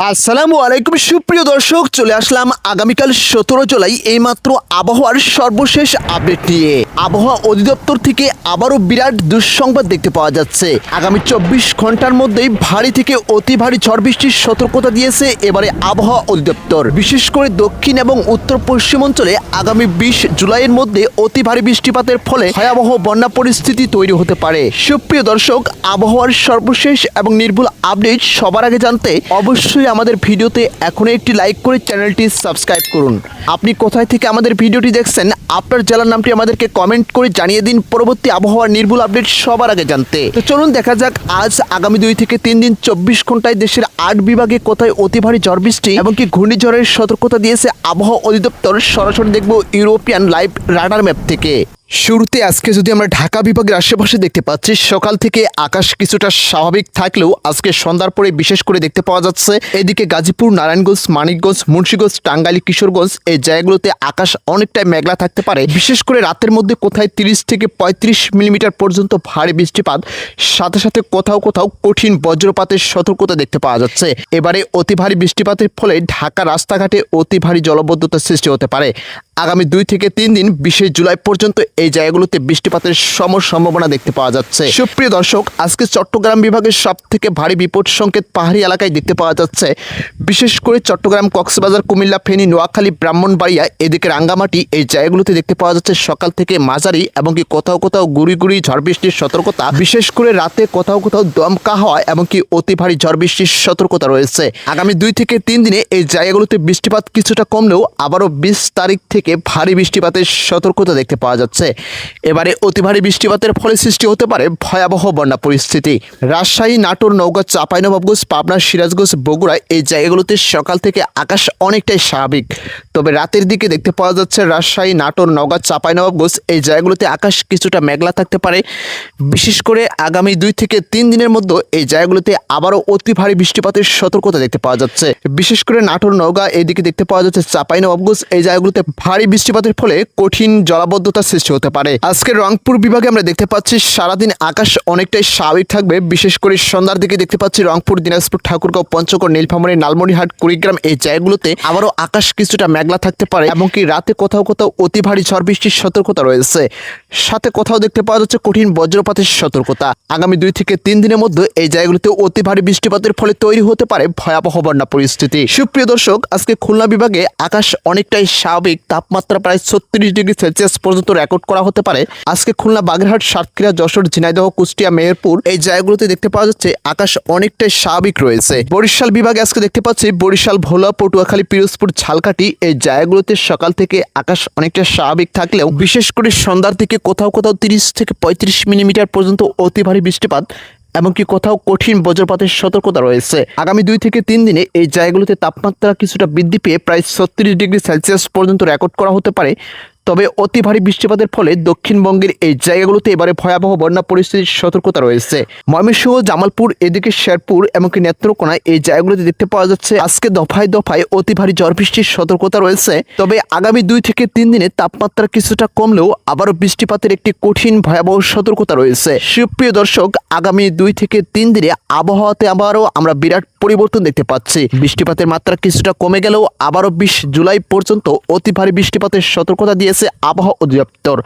আসসালামু আলাইকুম সুপ্রিয় দর্শক, চলে আসলাম আগামীকাল 17 জুলাই এইমাত্র আবহাওয়ার সর্বশেষ আপডেট নিয়ে। আবহাওয়া অধিদপ্তর থেকে আবারও বিরাট দুঃসংবাদ দেখতে পাওয়া যাচ্ছে। আগামী 24 ঘন্টার মধ্যেই ভারী থেকে অতি ভারী ঝড় বৃষ্টির সতর্কতা দিয়েছে এবারে আবহাওয়া অধিদপ্তর। বিশেষ করে দক্ষিণ এবং উত্তর পশ্চিম অঞ্চলে আগামী 20 জুলাইয়ের মধ্যে অতি ভারী বৃষ্টিপাতের ফলে ভয়াবহ বন্যা পরিস্থিতি তৈরি হতে পারে। সুপ্রিয় দর্শক, আবহাওয়ার সর্বশেষ এবং নির্ভুল আপডেট সবার আগে জানতে অবশ্যই আমাদের ভিডিওতে এখনই একটি লাইক করে চ্যানেলটি সাবস্ক্রাইব করুন। আপনি কোথায় থেকে আমাদের ভিডিওটি দেখছেন, আপনার জেলার নামটি আমাদেরকে কমেন্ট করে জানিয়ে দিন পরবর্তী আবহাওয়ার নির্ভুল আপডেট সবার আগে জানতে। তো চলুন দেখা যাক আজ আগামী 2 থেকে 3 দিন 24 ঘন্টায় দেশের 8 বিভাগে কোথায় অতি ভারী ঝড় বৃষ্টি এবং কি ঘূর্ণিঝড়ের সতর্কতা দিয়েছে আবহাওয়া অধিদপ্তর। সরাসরি দেখব ইউরোপিয়ান লাইভ রাডার ম্যাপ থেকে। শুরুতে আজকে যদি আমরা ঢাকা বিভাগের আশেপাশে দেখতে পাচ্ছি, সকাল থেকে আকাশ কিছুটা স্বাভাবিক থাকলেও আজকে সন্ধ্যার পরে বিশেষ করে দেখতে পাওয়া যাচ্ছে এদিকে গাজীপুর, নারায়ণগঞ্জ, মানিকগঞ্জ, মুন্সিগঞ্জ, টাঙ্গাইল, কিশোরগঞ্জ এই জায়গাগুলোতে আকাশ অনেকটাই মেঘলা থাকতে পারে। বিশেষ করে রাতের মধ্যে কোথায় 30 থেকে 35 মিলিমিটার পর্যন্ত ভারী বৃষ্টিপাত, সাথে সাথে কোথাও কোথাও কঠিন বজ্রপাতের সতর্কতা দেখতে পাওয়া যাচ্ছে। এবারে অতি ভারী বৃষ্টিপাতের ফলে ঢাকা রাস্তাঘাটে অতি ভারী জলবদ্ধতার সৃষ্টি হতে পারে। আগামী 2 থেকে 3 দিন 20 জুলাই পর্যন্ত এই জায়গাগুলোতে বৃষ্টিপাতের সম্ভাবনা দেখতে পাওয়া যাচ্ছে। সুপ্রিয় দর্শক, আজকে চট্টগ্রাম বিভাগের সব থেকে ভারী বিপদ সংকেত পাহাড়ি এলাকায় দেখতে পাওয়া যাচ্ছে। বিশেষ করে চট্টগ্রাম, কক্সবাজার, কুমিল্লা, ফেনী, নোয়াখালী, ব্রাহ্মণবাড়িয়া এদিকে রাঙ্গামাটি এই জায়গাগুলোতে দেখতে পাওয়া যাচ্ছে সকাল থেকে মাঝারি এবং কি কোথাও কোথাও গুড়ি গুড়ি ঝড় বৃষ্টির সতর্কতা। বিশেষ করে রাতে কোথাও কোথাও দমকা হওয়া এবং কি অতি ভারী ঝড় বৃষ্টির সতর্কতা রয়েছে। আগামী 2 থেকে 3 দিনে এই জায়গাগুলোতে বৃষ্টিপাত কিছুটা কমলেও আবারও 20 তারিখ থেকে ভারী বৃষ্টিপাতের সতর্কতা দেখতে পাওয়া যাচ্ছে। এবারে অতি ভারী বৃষ্টিপাতের ফলে সৃষ্টি হতে পারে ভয়াবহ বন্যা পরিস্থিতি। রাজশাহী, নাটোর, নওগাঁ, চাঁপাইনবাবগঞ্জ, পাবনা, সিরাজগঞ্জ, বগুড়া এই জায়গাগুলোতে সকাল থেকে আকাশ অনেকটাই স্বাভাবিক, তবে রাতের দিকে দেখতে পাওয়া যাচ্ছে রাজশাহী, নাটোর, নওগাঁ, চাঁপাইনবাবগঞ্জ এই জায়গাগুলোতে আকাশ কিছুটা মেঘলা থাকতে পারে। বিশেষ করে আগামী 2 থেকে 3 দিনের মধ্যে এই জায়গাগুলোতে আবারও অতি ভারী বৃষ্টিপাতের সতর্কতা দেখতে পাওয়া যাচ্ছে। বিশেষ করে নাটোর, নওগাঁ এইদিকে দেখতে পাওয়া যাচ্ছে চাঁপাইনবাবগঞ্জ এই জায়গাগুলোতে ভারী বৃষ্টিপাতের ফলে কঠিন জলাবদ্ধতার সৃষ্টি হতে পারে। আজকে রংপুর বিভাগে আমরা দেখতে পাচ্ছি সারাদিন আকাশ অনেকটাই স্বাভাবিক থাকবে। বিশেষ করে সন্ধ্যার দিকে দেখতে পাচ্ছি রংপুর, দিনাজপুর, ঠাকুরগাঁও, পঞ্চগড়, নীলফামারী, লালমনিরহাট, কুড়িগ্রাম এই জায়গাগুলোতে আবারও আকাশ কিছুটা মেঘলা থাকতে পারে এবং কি রাতে কোথাও কোথাও অতি ভারী ঝড় বৃষ্টির সতর্কতা রয়েছে। সাথে কোথাও দেখতে পাওয়া যাচ্ছে কঠিন বজ্রপাতের সতর্কতা। আগামী 2 থেকে 3 দিনের মধ্যে এই জায়গাগুলোতে অতি ভারী বৃষ্টিপাতের ফলে তৈরি হতে পারে ভয়াবহ বন্যা পরিস্থিতি। সুপ্রিয় দর্শক, আজকে খুলনা বিভাগে আকাশ অনেকটাই স্বাভাবিক, তাপমাত্রা প্রায় 36 ডিগ্রি সেলসিয়াস পর্যন্ত রেকর্ড করা হতে পারে। আজকে খুলনা, বাগেরহাট, সাতক্ষীরা, যশোর, ঝিনাইদহ, কুষ্টিয়া, মেহেরপুর এই জায়গাগুলোতে দেখতে পাওয়া যাচ্ছে আকাশ অনেকটাই স্বাভাবিক রয়েছে। বরিশাল বিভাগে আজকে দেখতে পাচ্ছি বরিশাল, ভোলা, পটুয়াখালী, পিরোজপুর, ঝালকাঠি এই জায়গাগুলোতে সকাল থেকে আকাশ অনেকটা স্বাভাবিক থাকলেও বিশেষ করে সন্ধ্যার দিকে কোথাও কোথাও 30 থেকে 35 মিলিমিটার পর্যন্ত অতি ভারী বৃষ্টিপাত এমনকি কোথাও কঠিন বজ্রপাতের সতর্কতা রয়েছে। আগামী 2 থেকে 3 দিনে এই জায়গাগুলোতে তাপমাত্রা কিছুটা বৃদ্ধি পেয়ে প্রায় 36 ডিগ্রি সেলসিয়াস পর্যন্ত রেকর্ড করা হতে পারে। তবে অতি ভারী বৃষ্টিপাতের ফলে দক্ষিণবঙ্গের এই জায়গাগুলোতে এবারে ভয়াবহ বন্যা পরিস্থিতির সতর্কতা রয়েছে। ময়মনসিংহ, জামালপুর, এদিকে শেরপুর এমনকি নেত্রকোনা এই জায়গাগুলোতে দেখতে পাওয়া যাচ্ছে আজকে দফায় দফায় অতি ভারী ঝড় বৃষ্টির সতর্কতা রয়েছে। তবে আগামী 2 থেকে 3 দিনে তাপমাত্রা কিছুটা কমলেও আবারও বৃষ্টিপাতের একটি কঠিন ভয়াবহ সতর্কতা রয়েছে। সুপ্রিয় দর্শক, আগামী 2 থেকে 3 দিনে আবহাওয়াতে আবারও আমরা বিরাট পরিবর্তন দেখতে পাচ্ছি। বৃষ্টিপাতের মাত্রা কিছুটা কমে গেলেও আবারও 20 জুলাই পর্যন্ত অতি ভারী বৃষ্টিপাতের সতর্কতা দিয়েছে আবহাওয়া অধিদপ্তর।